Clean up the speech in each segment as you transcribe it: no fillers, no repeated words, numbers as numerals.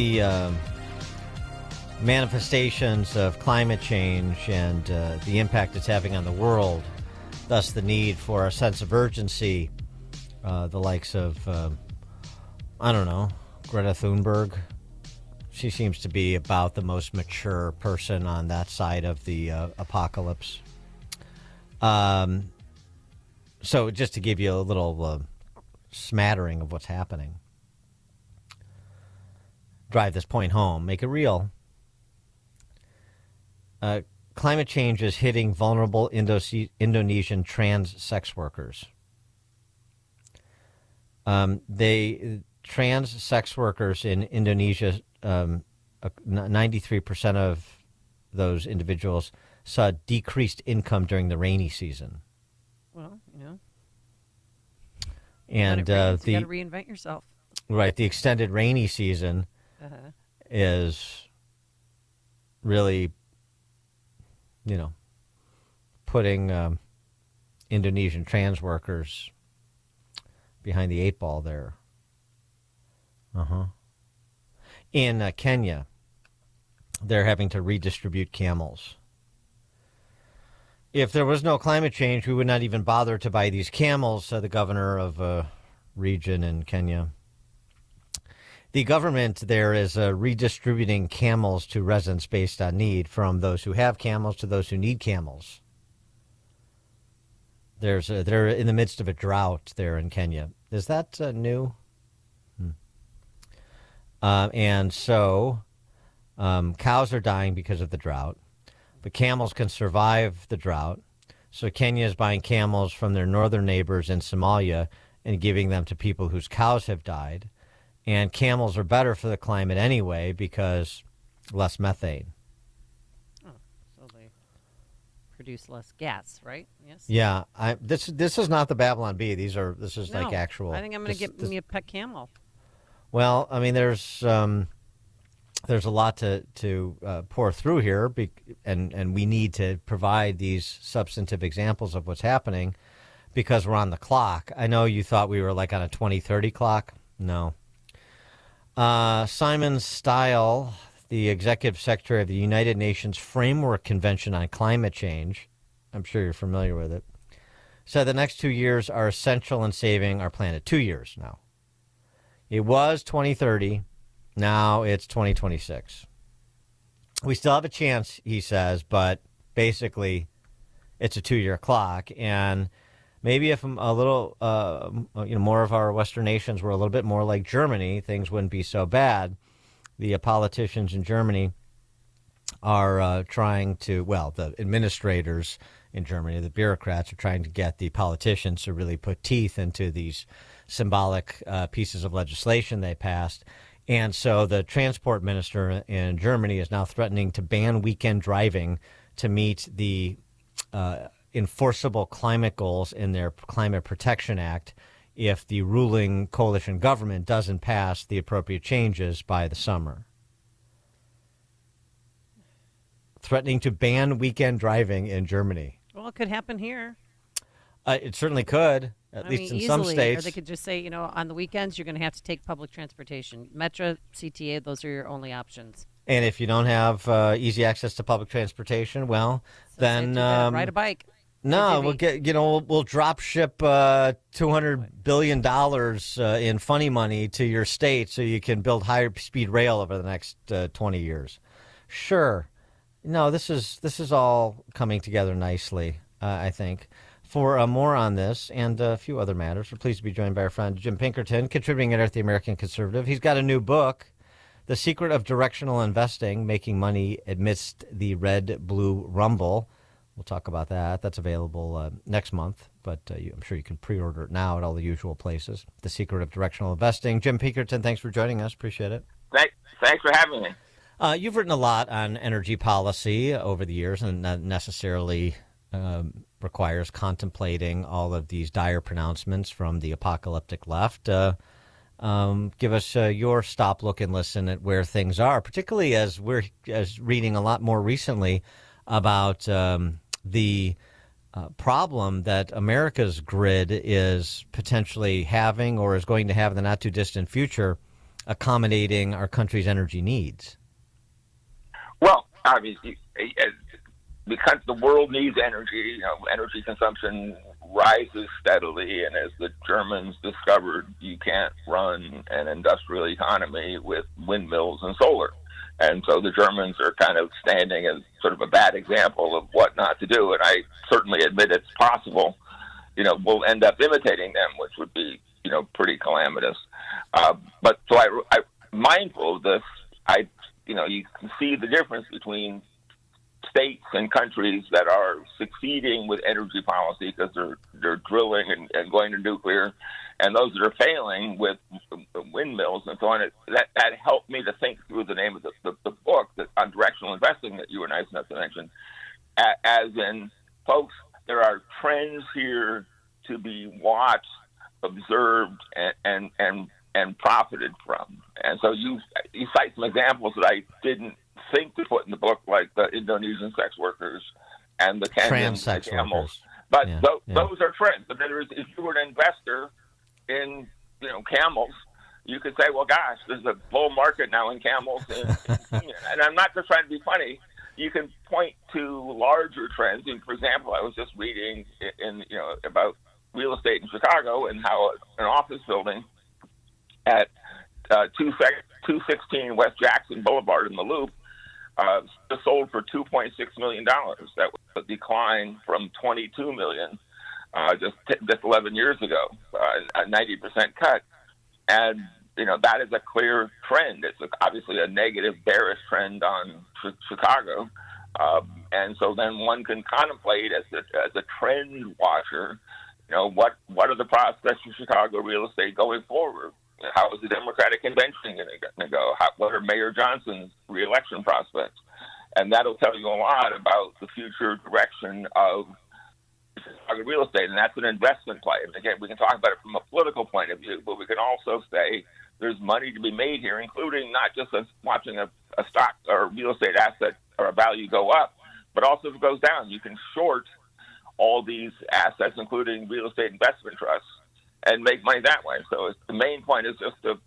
The manifestations of climate change and the impact it's having on the world, thus the need for a sense of urgency, the likes of, Greta Thunberg. She seems to be about the most mature person on that side of the apocalypse. So just to give you a little smattering of what's happening. Drive this point home, make it real. Climate change is hitting vulnerable Indonesian trans sex workers. Trans sex workers in Indonesia, 93% of those individuals saw decreased income during the rainy season. Well, and you got to reinvent yourself. Right, the extended rainy season is really, putting Indonesian trans workers behind the eight ball there. In Kenya, they're having to redistribute camels. If there was no climate change, we would not even bother to buy these camels, said the governor of a region in Kenya. The government there is redistributing camels to residents based on need, from those who have camels to those who need camels. They're in the midst of a drought there in Kenya. Is that new? And so cows are dying because of the drought, but camels can survive the drought. So Kenya is buying camels from their northern neighbors in Somalia and giving them to people whose cows have died. And camels are better for the climate anyway because less methane. Oh, so they produce less gas, right? Yes. Yeah, this is not the Babylon Bee. This is like actual. I think I'm going to get me a pet camel. Well, I mean, there's a lot to pour through here, and we need to provide these substantive examples of what's happening because we're on the clock. I know you thought we were like on a 2030 clock. No. Simon Style, the executive secretary of the United Nations Framework Convention on Climate Change, I'm sure you're familiar with it, said the next 2 years are essential in saving our planet. 2 years now. It was 2030. Now it's 2026. We still have a chance, he says, but basically it's a 2-year clock. And maybe if a little, more of our Western nations were a little bit more like Germany, things wouldn't be so bad. The politicians in Germany are trying to, the administrators in Germany, the bureaucrats, are trying to get the politicians to really put teeth into these symbolic pieces of legislation they passed. And so the transport minister in Germany is now threatening to ban weekend driving to meet the enforceable climate goals in their Climate Protection Act if the ruling coalition government doesn't pass the appropriate changes by the summer. Threatening to ban weekend driving in Germany. Well, it could happen here. It certainly could, at least in easily, some states. Or they could just say, on the weekends, you're going to have to take public transportation. Metro, CTA, those are your only options. And if you don't have easy access to public transportation, then ride a bike. No, we'll drop ship $200 billion in funny money to your state so you can build higher speed rail over the next 20 years. Sure. No, this is all coming together nicely, I think. For more on this and a few other matters, we're pleased to be joined by our friend Jim Pinkerton, contributing editor at the American Conservative. He's got a new book, The Secret of Directional Investing, Making Money Amidst the Red-Blue Rumble. We'll talk about that. That's available next month, but I'm sure you can pre-order it now at all the usual places. The Secret of Directional Investing. Jim Pinkerton, thanks for joining us. Appreciate it. Thanks for having me. You've written a lot on energy policy over the years, and not necessarily requires contemplating all of these dire pronouncements from the apocalyptic left. Give us your stop, look, and listen at where things are, particularly as we're reading a lot more recently about the problem that America's grid is potentially having or is going to have in the not-too-distant future accommodating our country's energy needs? Well, obviously, because the world needs energy, energy consumption rises steadily, and as the Germans discovered, you can't run an industrial economy with windmills and solar. And so the Germans are kind of standing as sort of a bad example of what not to do. And I certainly admit it's possible, we'll end up imitating them, which would be, pretty calamitous. But so I mindful of this, you can see the difference between states and countries that are succeeding with energy policy because they're drilling and going to nuclear, and those that are failing with windmills and so on. That helped me to think through the name of the book on directional investing that you were nice enough to mention. As in, folks, there are trends here to be watched, observed, and profited from. And so you cite some examples that I didn't think to put in the book, like the Indonesian sex workers and the Kenyan Trans-sex camels. workers. But Yeah, those are trends. But if you were an investor in camels, you could say, well, gosh, there's a bull market now in camels. And I'm not just trying to be funny. You can point to larger trends. And for example, I was just reading about real estate in Chicago and how an office building at 216 West Jackson Boulevard in the Loop just sold for $2.6 million. That was a decline from $22 million just 11 years ago, a 90% cut. And that is a clear trend. It's obviously a negative, bearish trend on Chicago. And so then one can contemplate as a trend watcher, what are the prospects for Chicago real estate going forward? How is the Democratic convention going to go? What are Mayor Johnson's reelection prospects? And that'll tell you a lot about the future direction of Chicago real estate. And that's an investment play. And again, we can talk about it from a political point of view, but we can also say there's money to be made here, including not just watching a stock or real estate asset or a value go up, but also if it goes down. You can short all these assets, including real estate investment trusts, and make money that way. So the main point is just to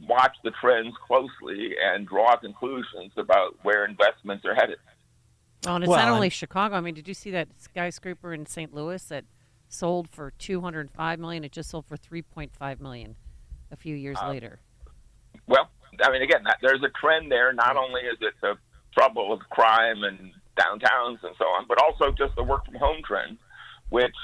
watch the trends closely and draw conclusions about where investments are headed. Oh, and it's not only Chicago. I mean, did you see that skyscraper in St. Louis that sold for $205 million? It just sold for $3.5 million a few years later. Well, I mean, again, there's a trend there. Not only is it the trouble of crime and downtowns and so on, but also just the work from home trend, which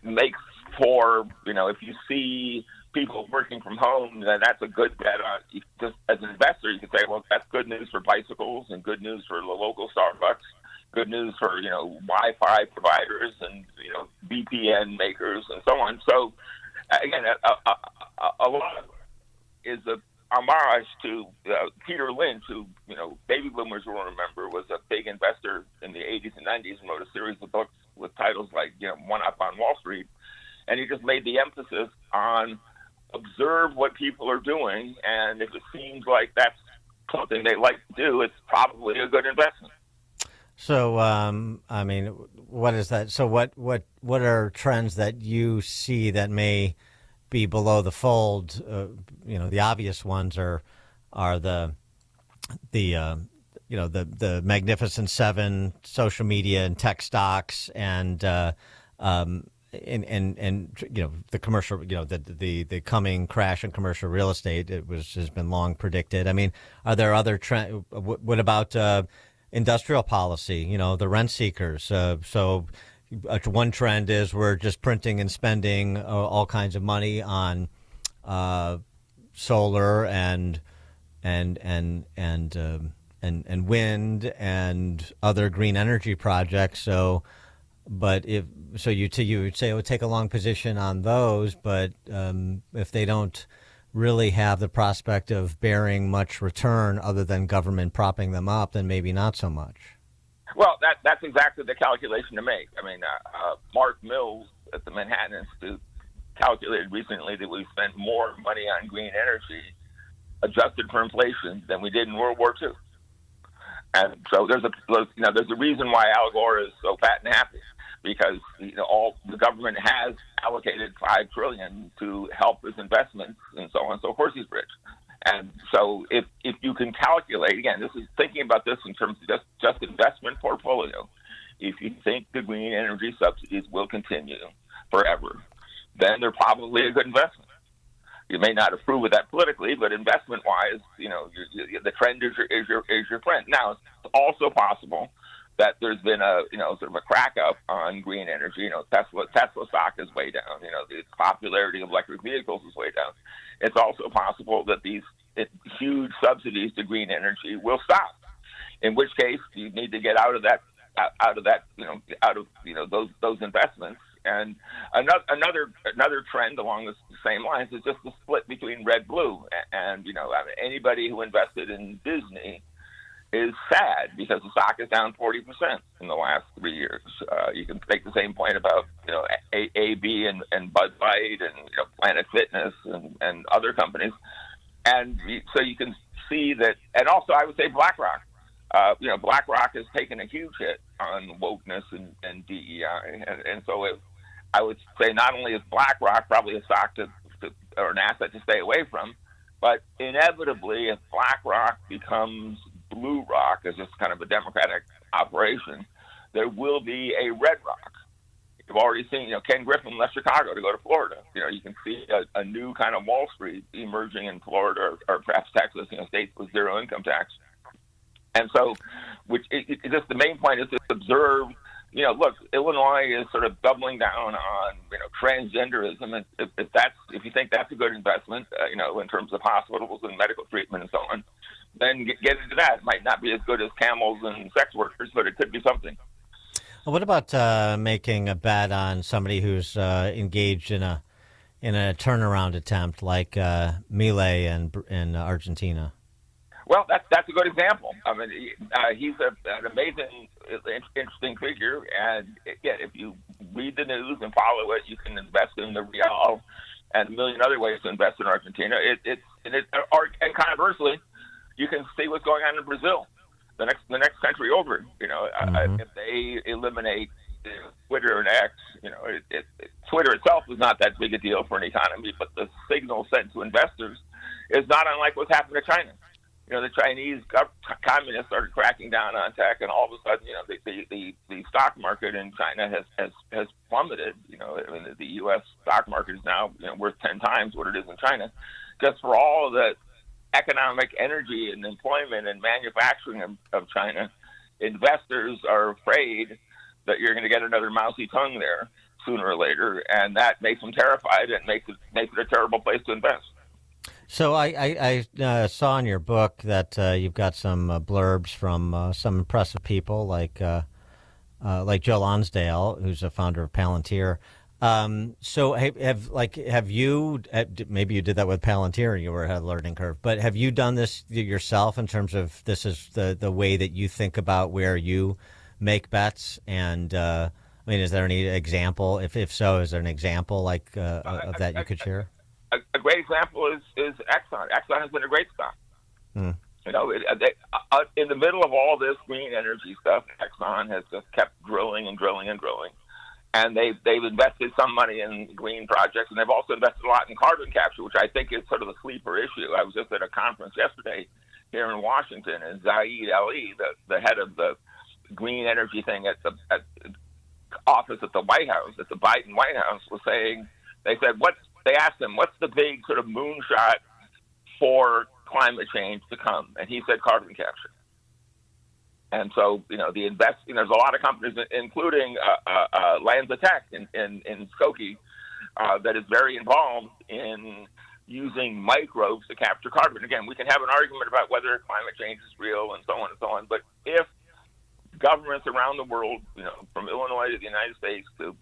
makes for if you see people working from home, then that's a good bet. Just as an investor, you can say, well, that's good news for bicycles and good news for the local Starbucks, good news for Wi-Fi providers and VPN makers and so on. So again, a lot of is a homage to Peter Lynch, who baby boomers will remember was a big investor in the 80s and 90s and wrote a series of books with titles like One Up on Wall Street. And he just made the emphasis on observe what people are doing, and if it seems like that's something they like to do, it's probably a good investment. So, I mean, what is that? So, what are trends that you see that may be below the fold? The obvious ones are the Magnificent Seven, social media and tech stocks, and the commercial, the coming crash in commercial real estate. Has been long predicted. I mean, are there other trends? What about industrial policy? The rent seekers. So one trend is we're just printing and spending all kinds of money on solar and wind and other green energy projects. So. But you would say it would take a long position on those, but if they don't really have the prospect of bearing much return other than government propping them up, then maybe not so much. Well, that's exactly the calculation to make. I mean, Mark Mills at the Manhattan Institute calculated recently that we spent more money on green energy adjusted for inflation than we did in World War II. And so there's a reason why Al Gore is so fat and happy, because all the government has allocated $5 trillion to help his investments and so on. So of course he's rich. And so if you can calculate, again, this is thinking about this in terms of just investment portfolio. If you think the green energy subsidies will continue forever, then they're probably a good investment. You may not approve of that politically, but investment-wise, the trend is your friend. Now, it's also possible that there's been a sort of a crack up on green energy. Tesla stock is way down. The popularity of electric vehicles is way down. It's also possible that these huge subsidies to green energy will stop. In which case, you need to get out of those investments. And another trend along the same lines is just the split between red-blue. And anybody who invested in Disney is sad because the stock is down 40% in the last 3 years. You can make the same point about AB and Bud Light and Planet Fitness and other companies. And so you can see that. And also, I would say BlackRock. BlackRock has taken a huge hit on wokeness and DEI, and so I would say not only is BlackRock probably a stock or an asset to stay away from, but inevitably, if BlackRock becomes Blue Rock as just kind of a Democratic operation, there will be a Red Rock. You've already seen, Ken Griffin left Chicago to go to Florida. You can see a new kind of Wall Street emerging in Florida or perhaps Texas, states with zero income tax. And so, just the main point is to observe. Look, Illinois is sort of doubling down on transgenderism. If you think that's a good investment, in terms of hospitals and medical treatment and so on, then get into that. It might not be as good as camels and sex workers, but it could be something. What about making a bet on somebody who's engaged in a turnaround attempt like Milei in Argentina? Well, that's a good example. I mean, he's an amazing, interesting figure, and again, if you read the news and follow it, you can invest in the real and a million other ways to invest in Argentina. And conversely, you can see what's going on in Brazil, the next country over. If they eliminate Twitter and X, Twitter itself is not that big a deal for an economy, but the signal sent to investors is not unlike what's happened to China. The Chinese communists started cracking down on tech, and all of a sudden, the stock market in China has plummeted. The U.S. stock market is now worth 10 times what it is in China, just for all of the economic energy and employment and manufacturing of China. Investors are afraid that you're going to get another Mao Zedong there sooner or later, and that makes them terrified and makes it a terrible place to invest. So I saw in your book that you've got some blurbs from some impressive people like Joe Lonsdale, who's a founder of Palantir. So have you, maybe you did that with Palantir, you were ahead of the learning curve, but have you done this yourself in terms of this is the way that you think about where you make bets? And is there any example? If so, is there an example of that you could share? A great example is Exxon. Exxon has been a great stock. In the middle of all this green energy stuff, Exxon has just kept drilling and drilling and drilling. And they've invested some money in green projects, and they've also invested a lot in carbon capture, which I think is sort of a sleeper issue. I was just at a conference yesterday here in Washington, and Zaid Ali, the head of the green energy thing at the office at the White House, at the Biden White House, was saying, they asked him, what's the big sort of moonshot for climate change to come? And he said carbon capture. And so, there's a lot of companies, including Lanza Tech in Skokie, that is very involved in using microbes to capture carbon. Again, we can have an argument about whether climate change is real and so on and so on. But if governments around the world, from Illinois to the United States to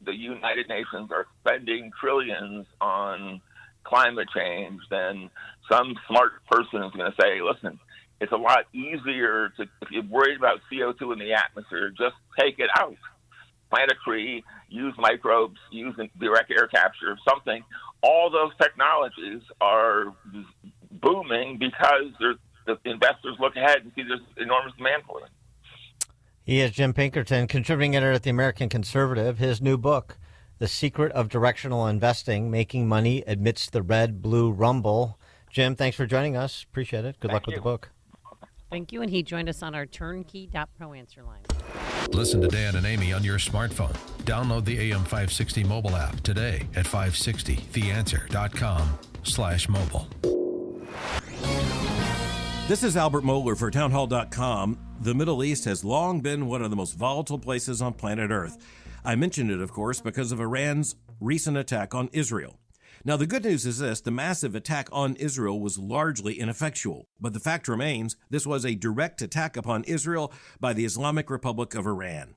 the United Nations are spending trillions on climate change, then some smart person is going to say, listen, it's a lot easier if you're worried about CO2 in the atmosphere, just take it out. Plant a tree, use microbes, use direct air capture, something. All those technologies are booming because the investors look ahead and see there's enormous demand for them. He is Jim Pinkerton, contributing editor at the American Conservative. His new book, The Secret of Directional Investing, Making Money Amidst the Red-Blue Rumble, Jim, thanks for joining us. Appreciate it. Good luck with the book. Thank you. And he joined us on our turnkey.pro answer line. Listen to Dan and Amy on your smartphone. Download the AM 560 mobile app today at 560theanswer.com/mobile. This is Albert Mohler for townhall.com. The Middle East has long been one of the most volatile places on planet Earth. I mentioned it, of course, because of Iran's recent attack on Israel. Now, the good news is this: the massive attack on Israel was largely ineffectual. But the fact remains, this was a direct attack upon Israel by the Islamic Republic of Iran.